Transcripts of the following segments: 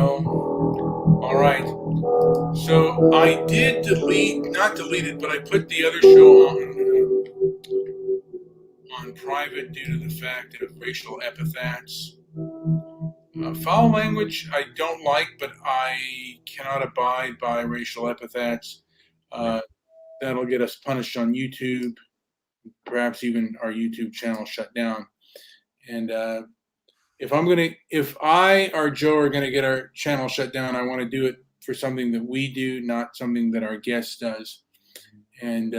Well, all right. So I did not delete it, but I put the other show on private due to the fact of racial epithets. Foul language I don't like, but I cannot abide by racial epithets. Uh, that'll get us punished on YouTube, perhaps even our YouTube channel shut down. And if I or Joe are gonna get our channel shut down, I want to do it for something that we do, not something that our guest does. And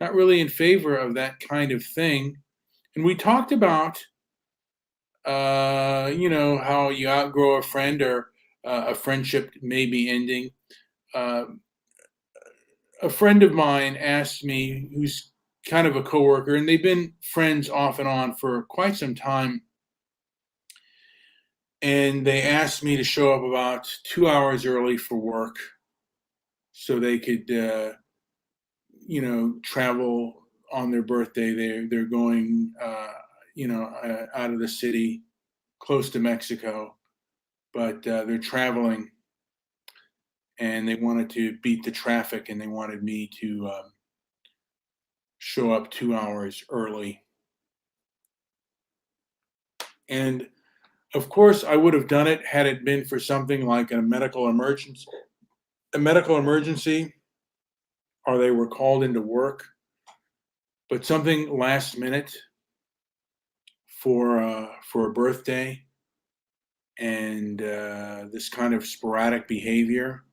not really in favor of that kind of thing. And we talked about, how you outgrow a friend or a friendship may be ending. Uh, a friend of mine asked me, who's kind of a coworker, and they've been friends off and on for quite some time. And they asked me to show up about 2 hours early for work so they could, travel on their birthday. They're going, out of the city, close to Mexico, but they're traveling, and they wanted to beat the traffic, and they wanted me to show up 2 hours early. And of course, I would have done it had it been for something like a medical emergency, or they were called into work. But something last minute for a birthday, and this kind of sporadic behavior,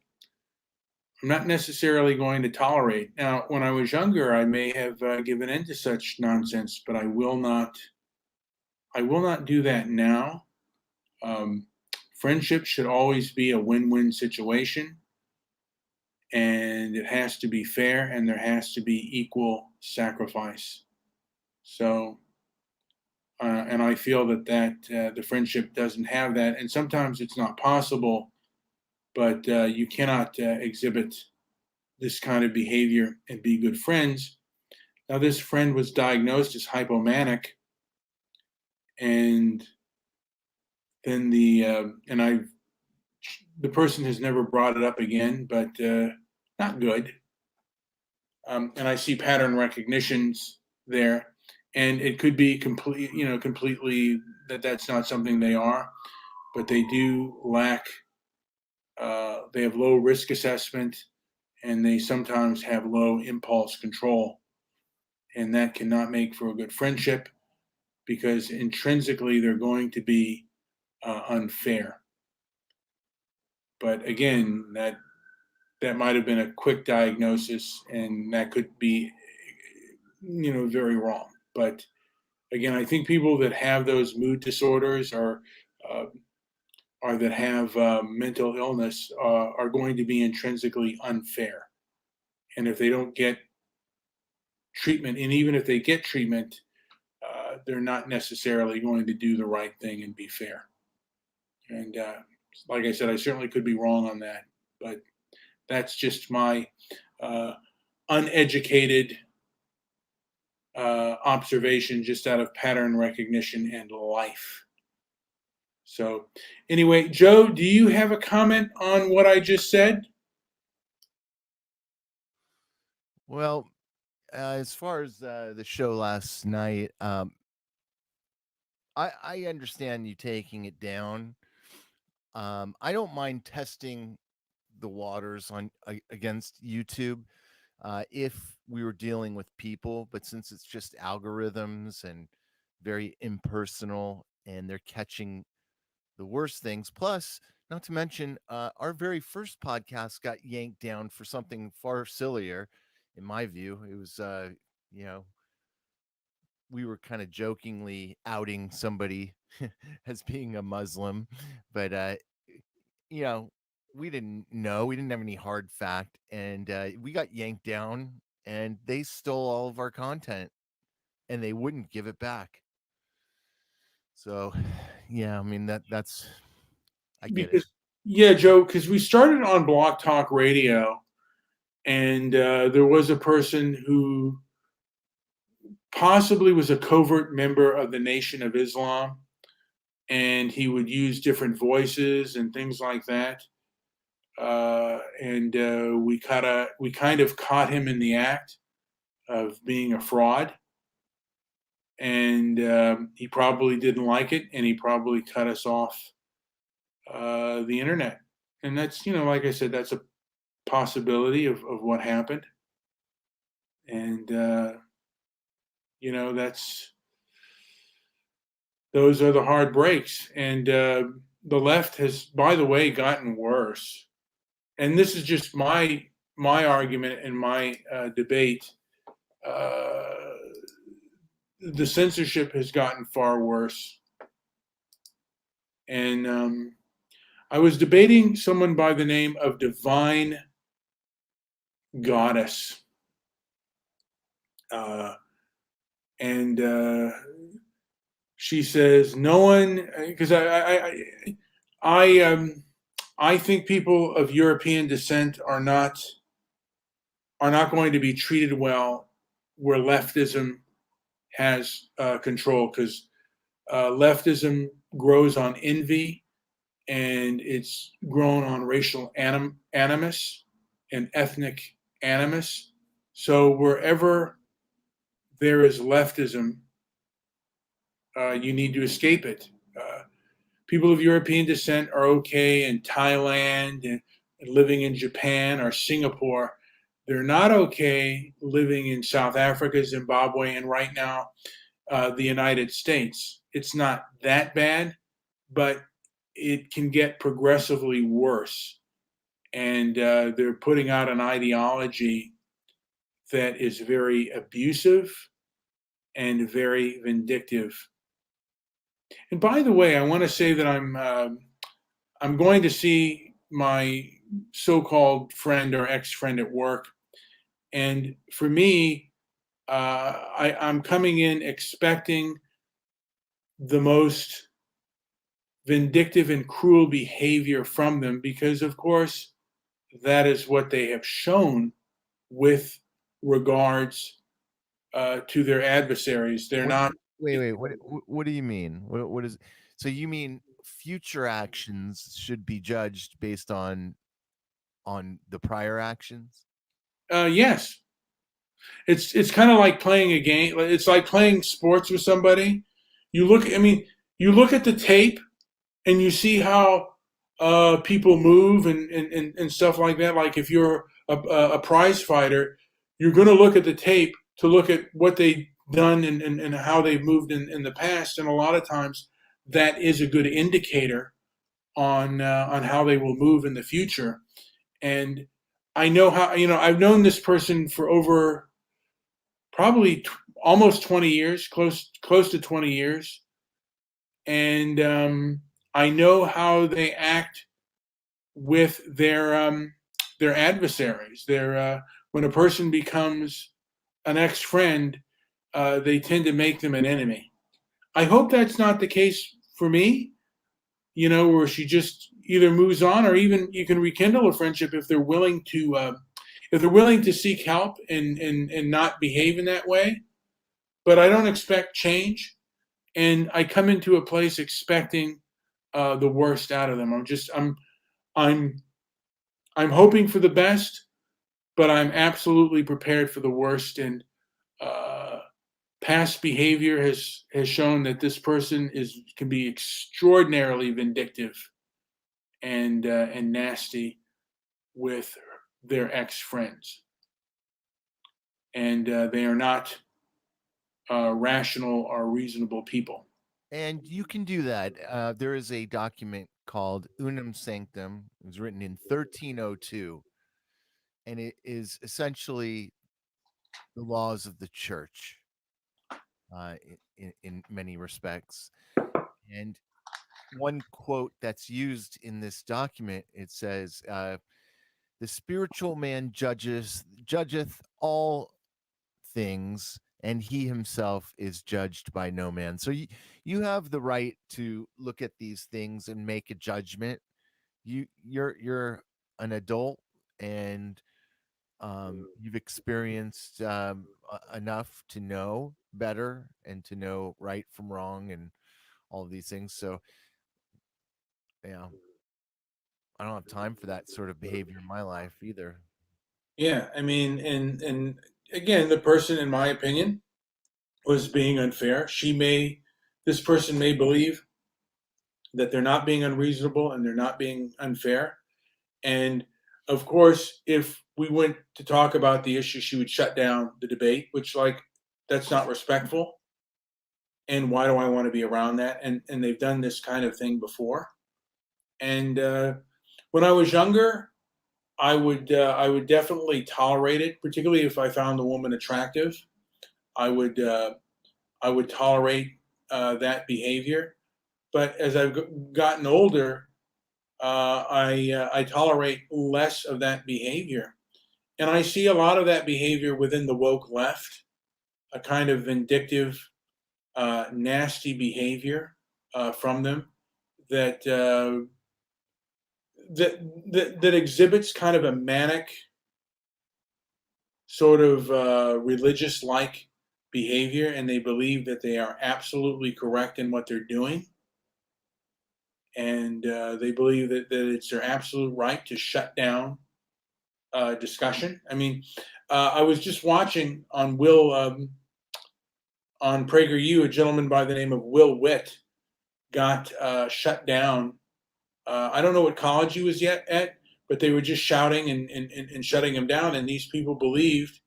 I'm not necessarily going to tolerate. Now, when I was younger, I may have given in to such nonsense, but I will not. I will not do that now. Um, Friendship should always be a win-win situation, and it has to be fair, and there has to be equal sacrifice. So, and I feel that the friendship doesn't have that, and sometimes it's not possible. But you cannot exhibit this kind of behavior and be good friends. Now, this friend was diagnosed as hypomanic, and then the person has never brought it up again, but not good. And I see pattern recognitions there, and it could be completely that that's not something they are, but they do lack. They have low risk assessment, and they sometimes have low impulse control, and that cannot make for a good friendship because intrinsically they're going to be unfair. But again, that might have been a quick diagnosis, and that could be, very wrong. But again, I think people that have those mood disorders uh, or that have mental illness are going to be intrinsically unfair. And if they don't get treatment, and even if they get treatment, they're not necessarily going to do the right thing and be fair. And like I said, I certainly could be wrong on that, but that's just my uh, uneducated observation just out of pattern recognition and life. So, anyway, Joe, do you have a comment on what I just said? Well, as far as the show last night, I understand you taking it down. I don't mind testing the waters on against YouTube if we were dealing with people, but since it's just algorithms and very impersonal, and they're catching the worst things. Plus, not to mention, our very first podcast got yanked down for something far sillier, in my view. It was, you know, we were kind of jokingly outing somebody as being a Muslim, but you know, we didn't know, we didn't have any hard fact, and we got yanked down, and they stole all of our content, and they wouldn't give it back. So, yeah, I mean that's I get it. Because, yeah, Joe, because we started on Block Talk Radio, and there was a person who possibly was a covert member of the Nation of Islam, and and he would use different voices and things like that. And we kind of caught him in the act of being a fraud, and he probably didn't like it, and he probably cut us off the internet. And that's, like I said, that's a possibility of what happened. And that's those are the hard breaks. And the left has, by the way, gotten worse. And this is just my argument and my debate. Uh, the censorship has gotten far worse. And I was debating someone by the name of Divine Goddess. Uh, and she says, no one, because I think people of European descent are not going to be treated well where leftism has control, because leftism grows on envy, and it's grown on racial animus and ethnic animus. So wherever there is leftism, you need to escape it. People of European descent are okay in Thailand and living in Japan or Singapore. They're not okay living in South Africa, Zimbabwe, and right now, the United States. It's not that bad, but it can get progressively worse. And they're putting out an ideology that is very abusive and very vindictive. And by the way, I want to say that I'm going to see my so-called friend or ex-friend at work, and for me, I'm coming in expecting the most vindictive and cruel behavior from them, because, of course, that is what they have shown with regards to their adversaries. They're What? not. Wait. What do you mean? What is? So you mean future actions should be judged based on the prior actions? Yes, it's kind of like playing a game. It's like playing sports with somebody. You look at the tape and you see how people move and stuff like that. Like if you're a prize fighter, you're going to look at the tape to look at what they've done and how they've moved in the past. And a lot of times that is a good indicator on how they will move in the future. And I know how, I've known this person for over probably almost 20 years, close to 20 years. And I know how they act with their adversaries. When a person becomes an ex-friend, they tend to make them an enemy. I hope that's not the case for me. Where she just either moves on, or even you can rekindle a friendship if they're willing to seek help and not behave in that way. But I don't expect change, and I come into a place expecting the worst out of them. I'm I'm hoping for the best, but I'm absolutely prepared for the worst. And uh, past behavior has shown that this person can be extraordinarily vindictive and nasty with their ex friends, and they are not rational or reasonable people. And you can do that. There is a document called Unum Sanctum. It was written in 1302, and it is essentially the laws of the church in many respects. And one quote that's used in this document, it says, "The spiritual man judgeth all things, and he himself is judged by no man." So you have the right to look at these things and make a judgment. You're an adult, and you've experienced enough to know better and to know right from wrong and all of these things. So Yeah, I don't have time for that sort of behavior in my life either. Yeah, I mean, and again, the person, in my opinion, was being unfair. This person may believe that they're not being unreasonable and they're not being unfair. And of course, if we went to talk about the issue, she would shut down the debate, which, like, that's not respectful. And why do I want to be around that? And they've done this kind of thing before. And when I was younger, I would definitely tolerate it, particularly if I found the woman attractive. I would I would tolerate that behavior. But as I've gotten older, I tolerate less of that behavior, and I see a lot of that behavior within the woke left, a kind of vindictive, nasty behavior from them that that exhibits kind of a manic sort of religious like behavior, and they believe that they are absolutely correct in what they're doing, and they believe that it's their absolute right to shut down discussion. I mean, I was just watching on PragerU, a gentleman by the name of Will Witt got shut down. I don't know what college he was yet at, but they were just shouting and shutting him down. And these people believed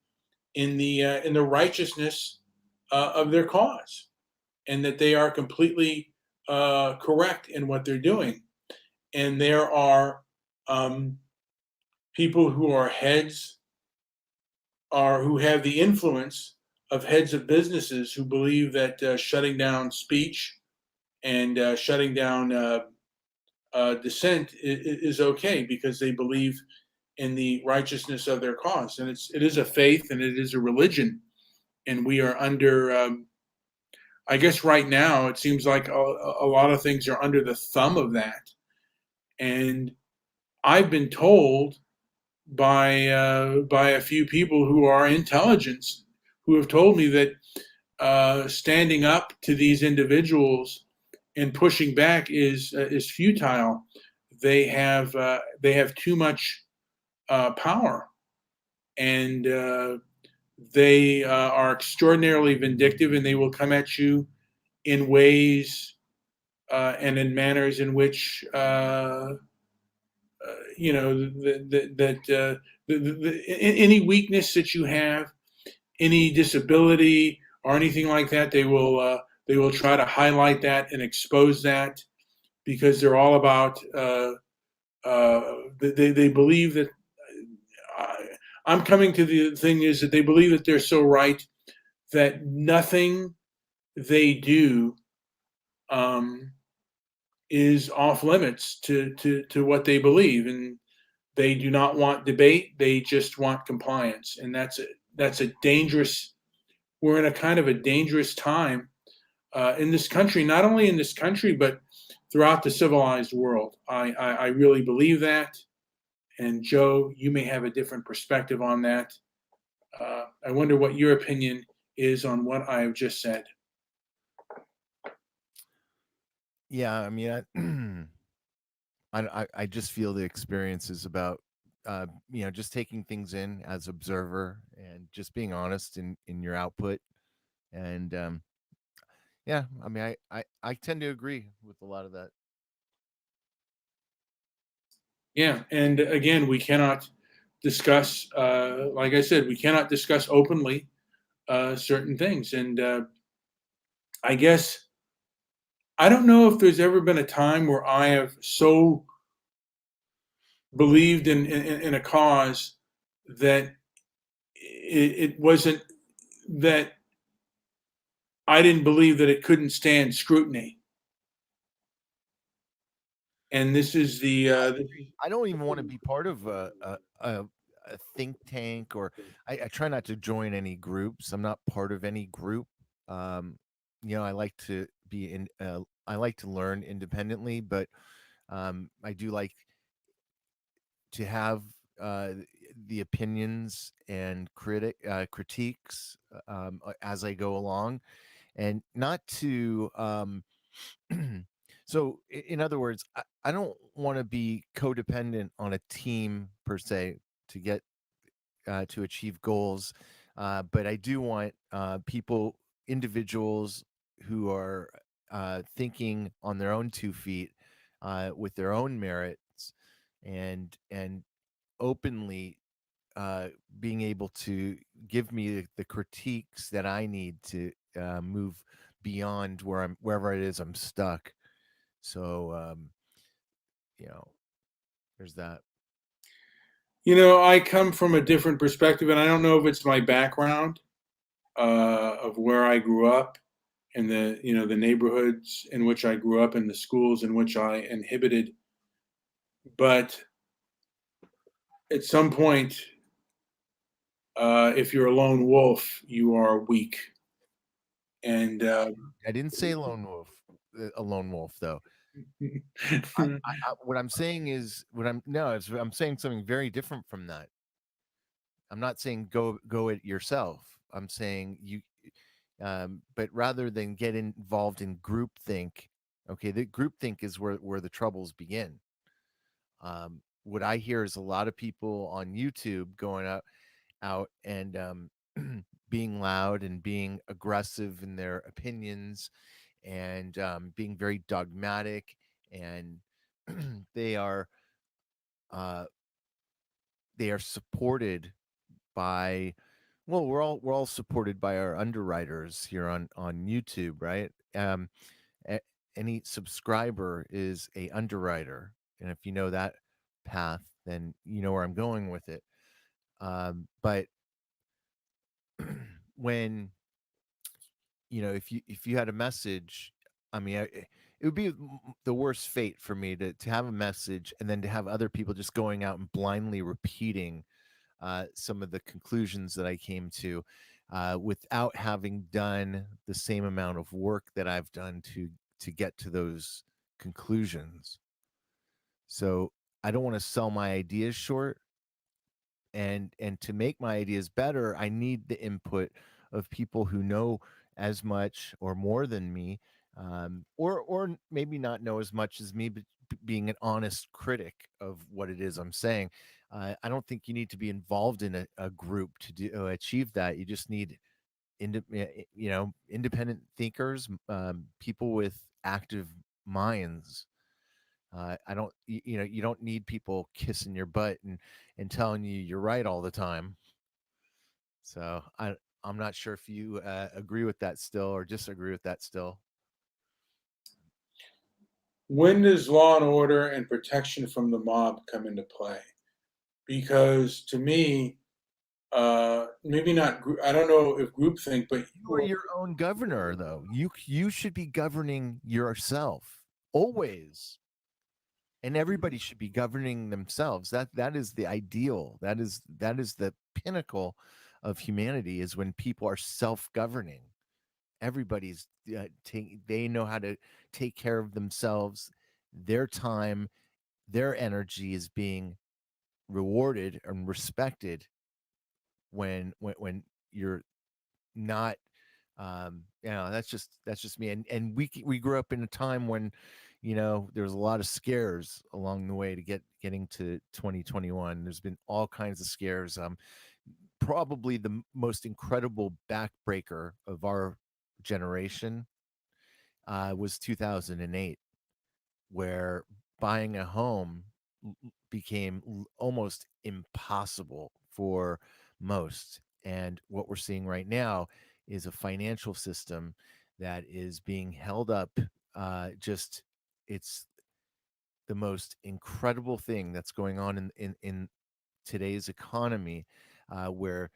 in the righteousness of their cause, and that they are completely correct in what they're doing. And there are um, people who are heads or who have the influence of heads of businesses who believe that shutting down speech and shutting down dissent is okay because they believe in the righteousness of their cause. And it is a faith and it is a religion. And we are under, I guess right now, it seems like a lot of things are under the thumb of that. And I've been told by a few people who are intelligence who have told me that standing up to these individuals and pushing back is futile. They have too much power, and they are extraordinarily vindictive, and they will come at you in ways and in manners in which you know any weakness that you have, any disability or anything like that, they will try to highlight that and expose that because they're all about they believe that I, I'm coming to the thing is that they believe that they're so right that nothing they do um, is off limits to what they believe, and they do not want debate. They just want compliance, and that's a dangerous. We're in a kind of a dangerous time in this country, not only in this country but throughout the civilized world. I really believe that. And Joe, you may have a different perspective on that. I wonder what your opinion is on what I have just said. Yeah, I mean, I just feel the experience is about just taking things in as observer and just being honest in your output. And yeah, I mean, I tend to agree with a lot of that. Yeah, and again, we cannot discuss, like I said, we cannot discuss openly certain things. And I guess I don't know if there's ever been a time where I have so believed in a cause that it wasn't that I didn't believe that it couldn't stand scrutiny. And this is I don't even want to be part of a think tank, or I try not to join any groups. I'm not part of any group. Um, I like to be in. I like to learn independently, but I do like to have uh, the opinions and critiques as I go along, and not to So, in other words, I don't want to be codependent on a team per se to get to achieve goals, but I do want people, individuals who are thinking on their own 2 feet, with their own merits, and openly uh, being able to give me the critiques that I need to move beyond wherever it is I'm stuck. So, you know, there's that. I come from a different perspective, and I don't know if it's my background of where I grew up and the neighborhoods in which I grew up and the schools in which I inhibited. But at some point, if you're a lone wolf, you are weak. And I didn't say lone wolf, a lone wolf though. What I'm saying is what I'm no, I'm saying something very different from that. I'm not saying go it yourself. I'm saying but rather than get involved in groupthink, okay, the groupthink is where the troubles begin. What I hear is a lot of people on YouTube going out and being loud and being aggressive in their opinions and being very dogmatic, and they are uh, they are supported by, well, we're all supported by our underwriters here on YouTube, right? A- any subscriber is a underwriter, and if you know that path, then you know where I'm going with it. But when if you had a message, I mean, it would be the worst fate for me to have a message and then to have other people just going out and blindly repeating some of the conclusions that I came to, without having done the same amount of work that I've done to get to those conclusions. So I don't want to sell my ideas short, and to make my ideas better, I need the input of people who know as much or more than me, or maybe not know as much as me, but being an honest critic of what it is I'm saying. I don't think you need to be involved in a group to achieve that. You just need independent thinkers, people with active minds. I don't, you don't need people kissing your butt and telling you you're right all the time. So I'm not sure if you agree with that still or disagree with that still. when does law and order and protection from the mob come into play? Because to me, maybe not. I don't know if groupthink, but You are your own governor, though. You should be governing yourself always, and everybody should be governing themselves. That is the ideal. That is the pinnacle of humanity, is when people are self-governing. Everybody's they know how to take care of themselves. Their time, their energy is being rewarded and respected when you're not, that's just me. And we grew up in a time when there was a lot of scares along the way to getting to 2021. There's been all kinds of scares. Probably the most incredible backbreaker of our generation was 2008, where buying a home became almost impossible for most. And what we're seeing right now is a financial system that is being held up. Just it's the most incredible thing that's going on in today's economy, where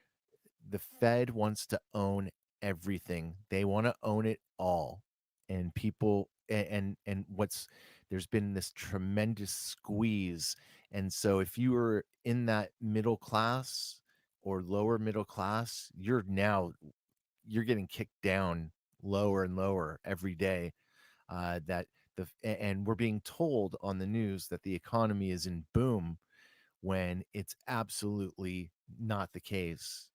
the Fed wants to own everything. They want to own it all. And people and what's there's been this tremendous squeeze. And so if you were in that middle class or lower middle class, you're getting kicked down lower and lower every day. That and we're being told on the news that the economy is in boom, when it's absolutely not the case.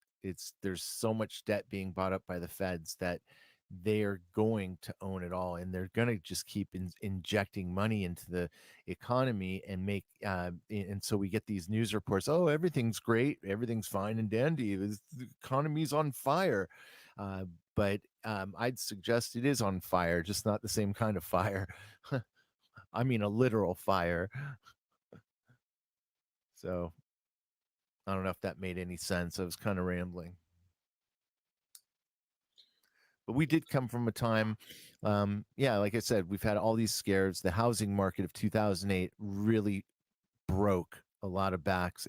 There's so much debt being bought up by the feds that they are going to own it all, and they're going to just keep injecting money into the economy and make and so we get these news reports, oh, everything's great, everything's fine and dandy, the economy's on fire, uh, but I'd suggest it is on fire, just not the same kind of fire. I mean a literal fire. So I don't know if that made any sense. I was kind of rambling. But we did come from a time, yeah, like I said, we've had all these scares. The housing market of 2008 really broke a lot of backs.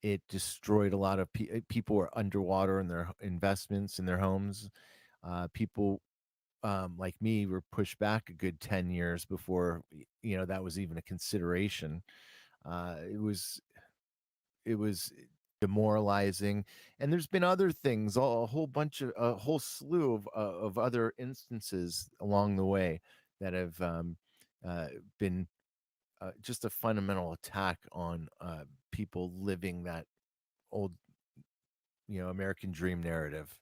It destroyed a lot of people were underwater in their investments in their homes. People like me were pushed back a good 10 years before that was even a consideration. It was demoralizing, and there's been other things, a whole bunch of a whole slew of other instances along the way that have uh, been just a fundamental attack on people living that old American dream narrative.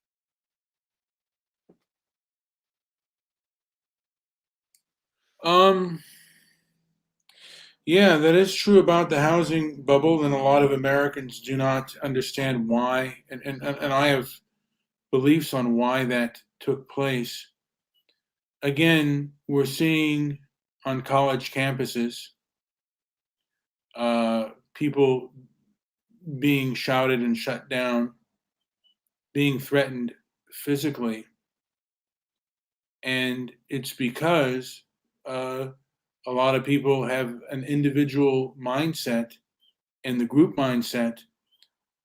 Um, yeah, that is true about the housing bubble, and a lot of Americans do not understand why, and I have beliefs on why that took place. Again, we're seeing on college campuses people being shouted and shut down, being threatened physically, and it's because a lot of people have an individual mindset, and the group mindset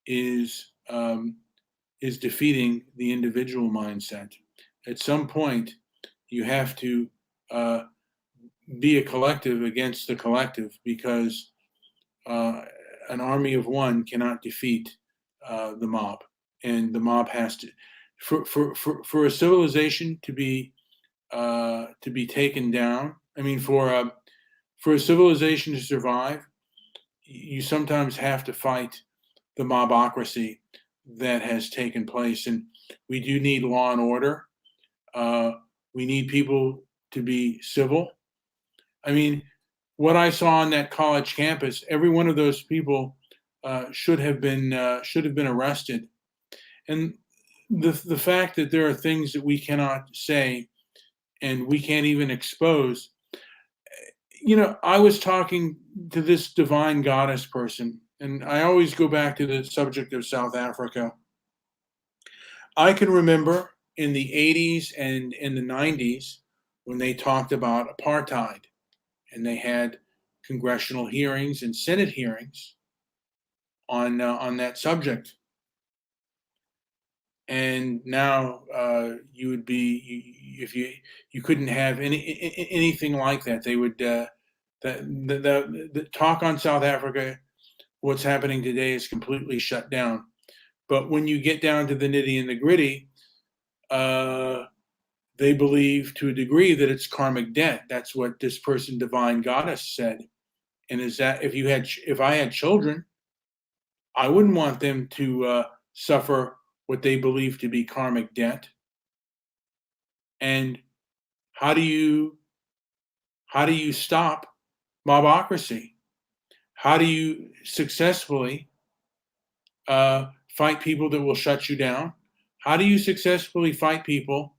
is is defeating the individual mindset. At some point, you have to uh, be a collective against the collective, because uh, an army of one cannot defeat the mob, and the mob has to. For a civilization to be taken down. I mean, for a civilization to survive, you sometimes have to fight the mobocracy that has taken place, and we do need law and order. Uh, we need people to be civil. I mean, what I saw on that college campus, every one of those people should have been arrested. And the fact that there are things that we cannot say and we can't even expose. I was talking to this divine goddess person, and I always go back to the subject of South Africa. I can remember in the 80s and in the 90s when they talked about apartheid, and they had congressional hearings and Senate hearings on that subject. And now you would be, if you couldn't have anything like that. They would the talk on South Africa, what's happening today, is completely shut down. But when you get down to the nitty and the gritty, uh, they believe to a degree that it's karmic debt. That's what this person, divine goddess, said. And is that if I had children, I wouldn't want them to suffer what they believe to be karmic debt. And how do you stop mobocracy? How do you successfully fight people that will shut you down? How do you successfully fight people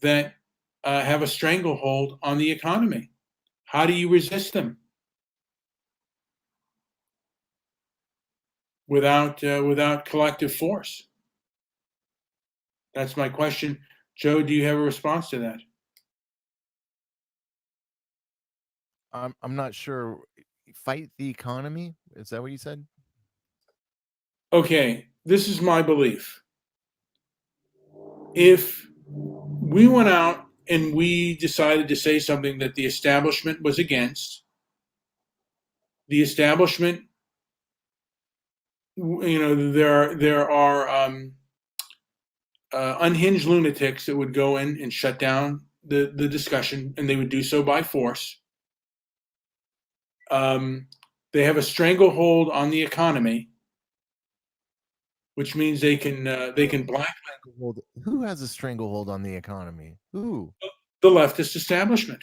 that have a stranglehold on the economy? How do you resist them without collective force? That's my question. Joe, do you have a response to that? I'm not sure. Fight the economy? Is that what you said? Okay, this is my belief. If we went out and we decided to say something that the establishment was against, the establishment, there are unhinged lunatics that would go in and shut down the discussion, and they would do so by force. They have a stranglehold on the economy, which means they can black Who has a stranglehold on the economy? Who? the leftist establishment.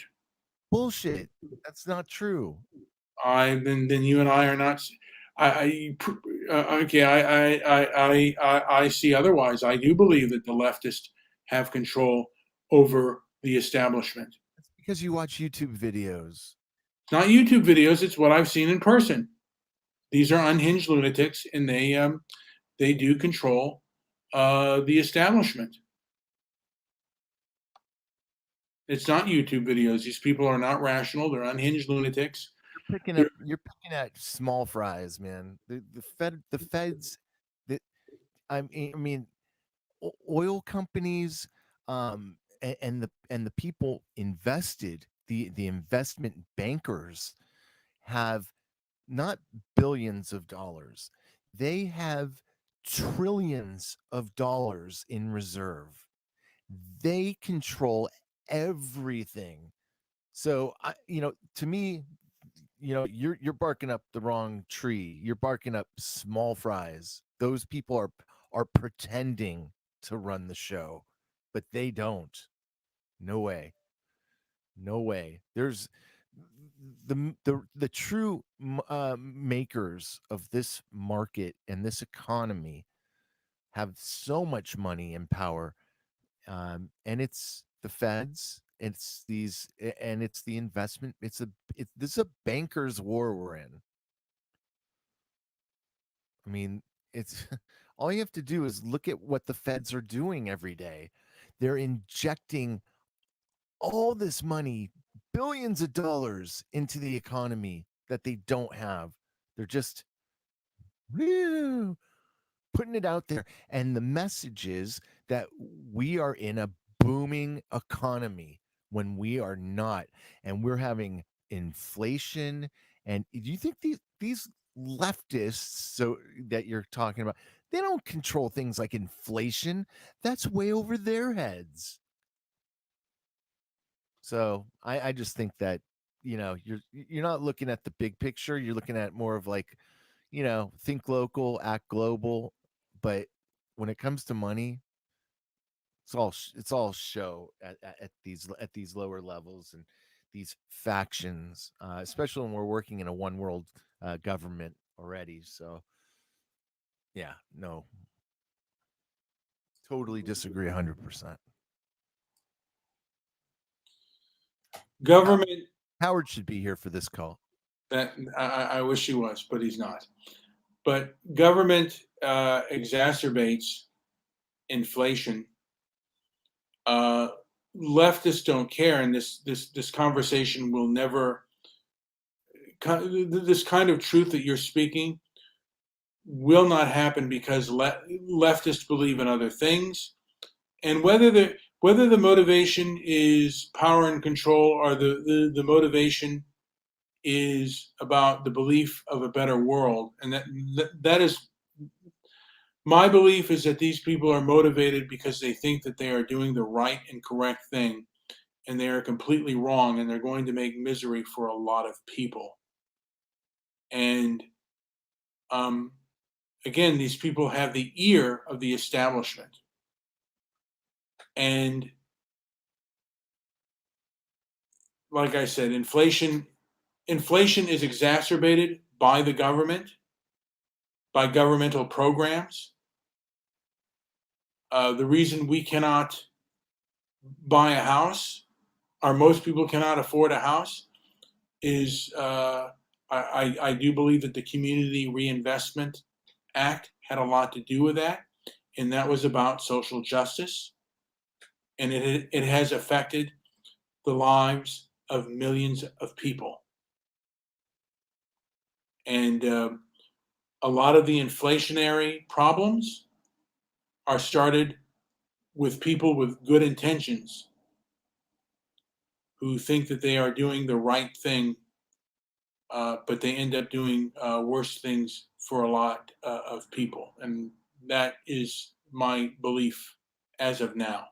Bullshit. That's not true. Then you and I are not. Okay. I see otherwise. I do believe that the leftists have control over the establishment. It's because you watch YouTube videos. It's not YouTube videos. It's what I've seen in person. These are unhinged lunatics, and they do control the establishment. It's not YouTube videos. These people are not rational. They're unhinged lunatics. You're picking at small fries, man. The feds that I mean oil companies and the people invested, the investment bankers have not billions of dollars. They have trillions of dollars in reserve. They control everything. So to me, you're barking up the wrong tree. You're barking up small fries. Those people are pretending to run the show, but they don't. No way. No way. There's the true makers of this market and this economy have so much money and power, and it's the feds. It's the investment. This is a banker's war we're in. I mean, it's all you have to do is look at what the feds are doing every day. They're injecting all this money, billions of dollars into the economy that they don't have. They're just woo, putting it out there. And the message is that we are in a booming economy when we are not. And we're having inflation. And do you think these leftists that you're talking about, they don't control things like inflation? That's way over their heads. So I just think that you're not looking at the big picture. You're looking at more of like, think local, act global. But when it comes to money, it's all show at these lower levels and these factions, especially when we're working in a one world government already. So yeah, no, totally disagree 100%. Government. Howard should be here for this call. That I wish he was, but he's not. But government exacerbates inflation. Leftists don't care, and this conversation will never. This kind of truth that you're speaking will not happen because leftists believe in other things, and whether the motivation is power and control, or the motivation is about the belief of a better world, and that is my belief, is that these people are motivated because they think that they are doing the right and correct thing, and they are completely wrong, and they're going to make misery for a lot of people. And again, these people have the ear of the establishment, and like I said, inflation is exacerbated by the government, by governmental programs. The reason we cannot buy a house, or most people cannot afford a house, is I do believe that the Community Reinvestment Act had a lot to do with that, and that was about social justice, and it has affected the lives of millions of people. And a lot of the inflationary problems are started with people with good intentions who think that they are doing the right thing, but they end up doing worse things for a lot of people. And that is my belief as of now.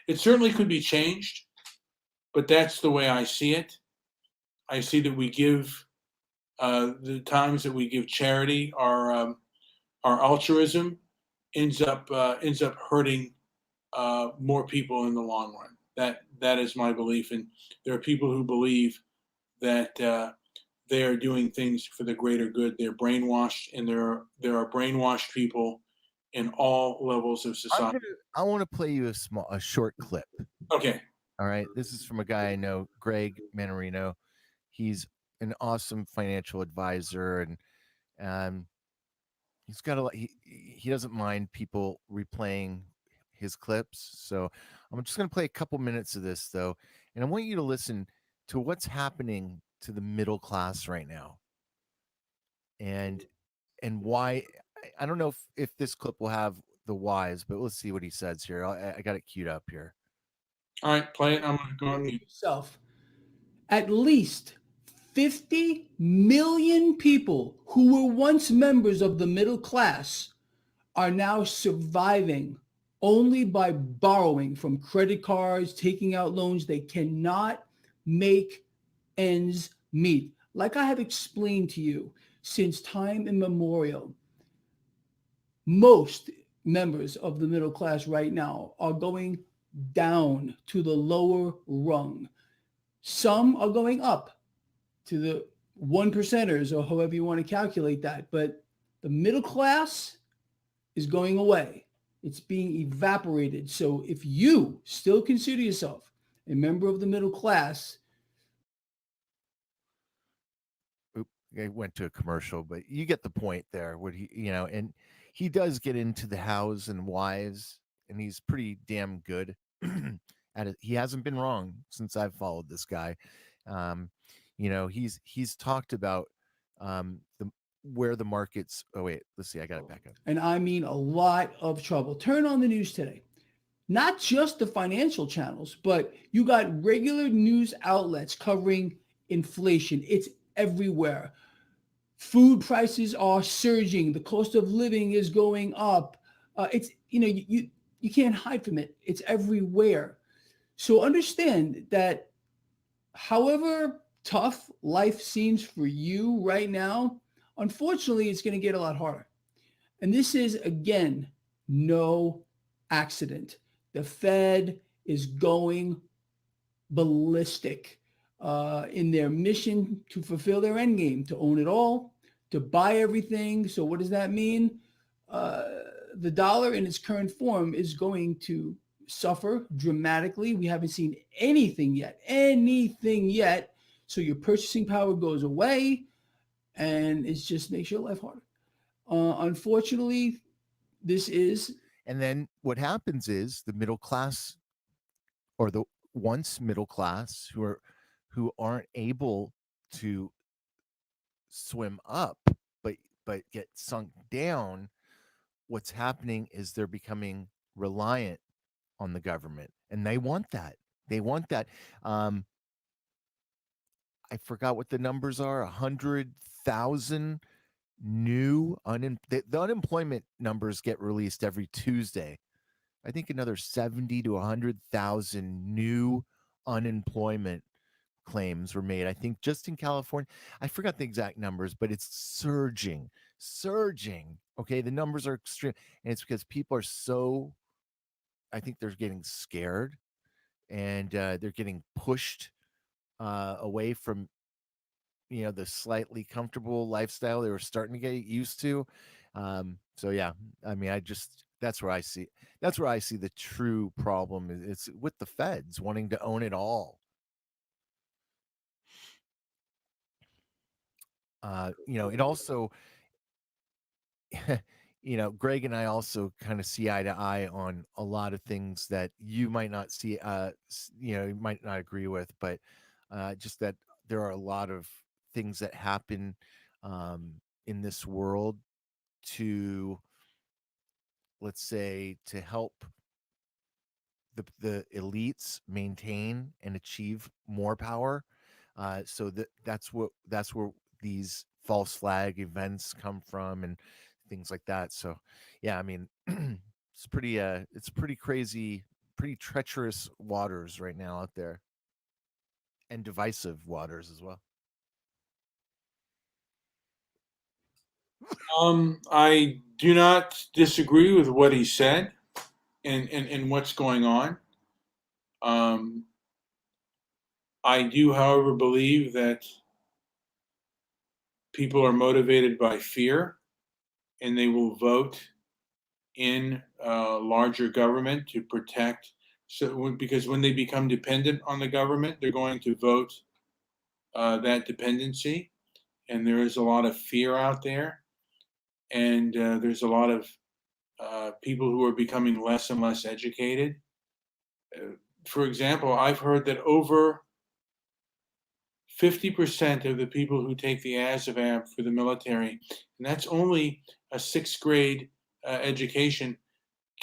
It certainly could be changed, but that's the way I see it. I see that we give the times that we give charity our altruism ends up hurting more people in the long run. That is my belief, and there are people who believe that they are doing things for the greater good. They're brainwashed, and there are brainwashed people in all levels of I'm society. gonna I want to play you a short clip. Okay, All right, this is from a guy I know, Greg Manarino. He's an awesome financial advisor, and um, he's got a lot. He doesn't mind people replaying his clips. So I'm just going to play a couple minutes of this though, and I want you to listen to what's happening to the middle class right now, and why. I don't know if this clip will have the whys, but let's see what he says here. I got it queued up here. all right, play it. I'm going to go on mute. Yourself. At least 50 million people who were once members of the middle class are now surviving only by borrowing from credit cards, taking out loans. They cannot make ends meet. Like I have explained to you since time immemorial, most members of the middle class right now are going down to the lower rung. Some are going up to the one percenters, or however you want to calculate that. But the middle class is going away. It's being evaporated. So if you still consider yourself a member of the middle class, Oop, I went to a commercial, but you get the point there. What and he does get into the hows and whys, and he's pretty damn good at it. He hasn't been wrong since I've followed this guy. Um, he's talked about the where the markets. Oh wait, let's see. I got it back up. and I mean a lot of trouble. Turn on the news today. Not just the financial channels, but you got regular news outlets covering inflation. It's everywhere. Food prices are surging. The cost of living is going up. It's you can't hide from it. It's everywhere. So understand that however tough life seems for you right now, unfortunately, it's going to get a lot harder. And this is, again, no accident. The Fed is going ballistic in their mission to fulfill their end game, to own it all, to buy everything. So, what does that mean? Uh, the dollar in its current form is going to suffer dramatically. We haven't seen anything yet, anything yet. So, your purchasing power goes away, and it just makes your life harder. Unfortunately, this is And then what happens is the middle class, or the once middle class, who aren't able to swim up, but get sunk down. What's happening is they're becoming reliant on the government, and they want that. They want that. Um, I forgot what the numbers are. 100,000 new the unemployment numbers get released every Tuesday. I think another 70 to 100,000 new unemployment claims were made. I think just in California. I forgot the exact numbers, but it's surging, surging. Okay, the numbers are extreme, and it's because people are so. I think they're getting scared, and they're getting pushed away from the slightly comfortable lifestyle they were starting to get used to. So yeah, I mean, that's where I see the true problem. It's with the feds wanting to own it all. It also, Greg and I also kind of see eye to eye on a lot of things that you might not see, you might not agree with, but just that there are a lot of things that happen in this world to, let's say, to help the elites maintain and achieve more power. So that's where these false flag events come from and things like that. So yeah, I mean, it's pretty crazy, pretty treacherous waters right now out there, and divisive waters as well. I do not disagree with what he said and what's going on. Um, I do, however, believe that people are motivated by fear and they will vote in larger government to protect. So, because when they become dependent on the government, they're going to vote that dependency. And there is a lot of fear out there. And there's a lot of people who are becoming less and less educated. For example, I've heard that over 50% of the people who take the ASVAB for the military, and that's only a sixth grade education,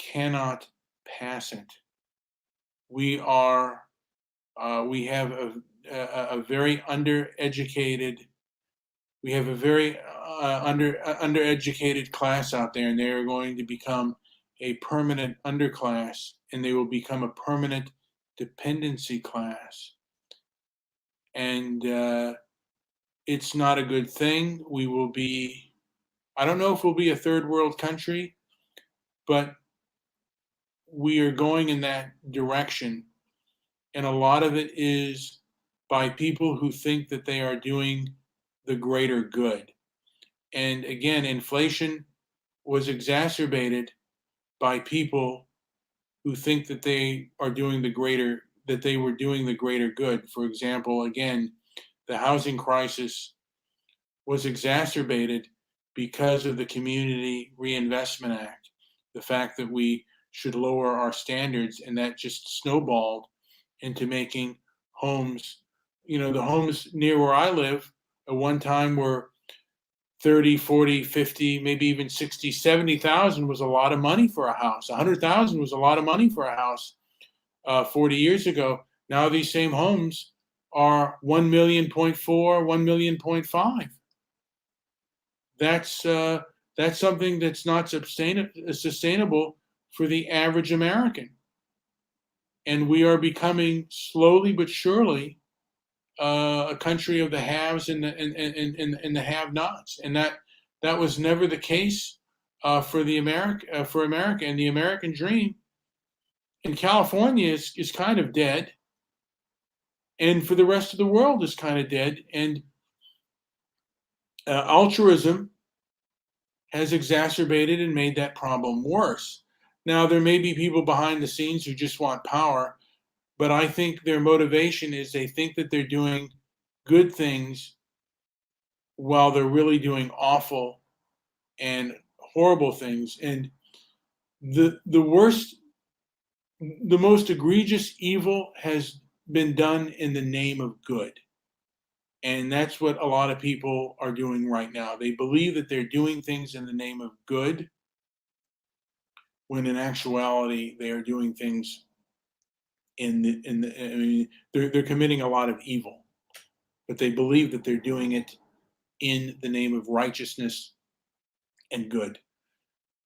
cannot pass it. We are, we have a very undereducated, we have a very undereducated class out there, and they are going to become a permanent underclass, and they will become a permanent dependency class. And it's not a good thing. We will be, I don't know if we'll be a third world country, but we are going in that direction. And a lot of it is by people who think that they are doing the greater good. And again, inflation was exacerbated by people who think that they are doing the greater, that they were doing the greater good. For example, again, the housing crisis was exacerbated because of the Community Reinvestment Act, the fact that we should lower our standards, and that just snowballed into making homes, the homes near where I live at one time were 30, 40, 50, maybe even 60, 70,000 was a lot of money for a house. 100,000 was a lot of money for a house 40 years ago. Now these same homes are 1 million, 0.4, 1 million, 0.5. That's something that's not sustainable for the average American. And we are becoming slowly but surely a country of the haves and the have-nots, and that was never the case for America. And the American dream in California is kind of dead, and for the rest of the world is kind of dead. And altruism has exacerbated and made that problem worse. Now, there may be people behind the scenes who just want power, but I think their motivation is they think that they're doing good things while they're really doing awful and horrible things. And the worst, the most egregious evil has been done in the name of good. And that's what a lot of people are doing right now. They believe that they're doing things in the name of good, when in actuality they are doing things I mean, they're committing a lot of evil, but they believe that they're doing it in the name of righteousness and good.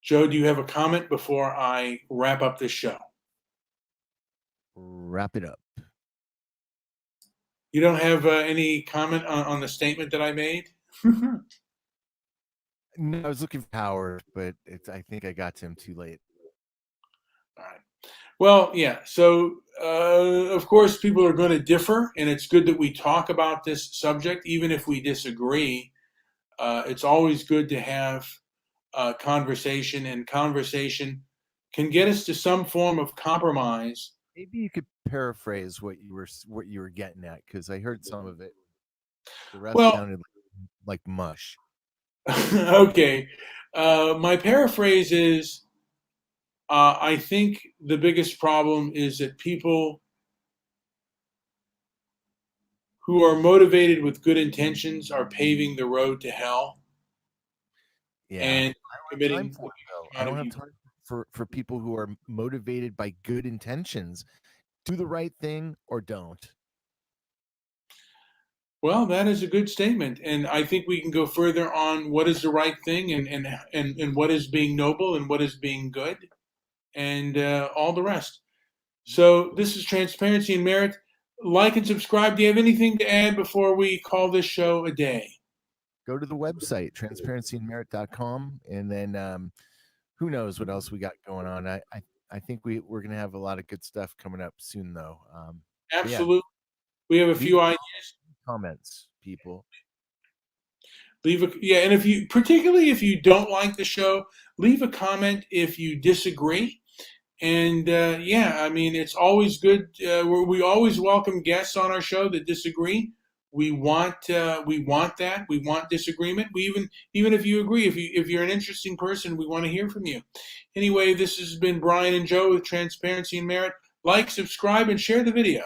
Joe, do you have a comment before I wrap up this show? Wrap it up. You don't have any comment on the statement that I made? No, I was looking for Howard, but I think I got to him too late. All right. Well, yeah. So, of course, people are going to differ, and it's good that we talk about this subject, even if we disagree. It's always good to have conversation, and conversation can get us to some form of compromise. Maybe you could paraphrase what you were getting at, because I heard some of it. The rest Well, sounded like mush. okay. My paraphrase is I think the biggest problem is that people who are motivated with good intentions are paving the road to hell. Yeah. And I don't have time for it, though. I don't have time for people who are motivated by good intentions. Do the right thing or don't. Well, that is a good statement, and I think we can go further on what is the right thing, and what is being noble, and what is being good, and all the rest. So this is Transparency and Merit. Like and subscribe. Do you have anything to add before we call this show a day? go to the website, transparencyandmerit.com. And then who knows what else we got going on. I think we're going to have a lot of good stuff coming up soon, though. Absolutely. We have a few ideas. Comments, people. And if you, particularly if you don't like the show, leave a comment if you disagree. And I mean, it's always good. We always welcome guests on our show that disagree. We want that. We want disagreement. Even if you agree, if you're an interesting person, we want to hear from you. Anyway, this has been Brian and Joe with Transparency and Merit. Like, subscribe, and share the video.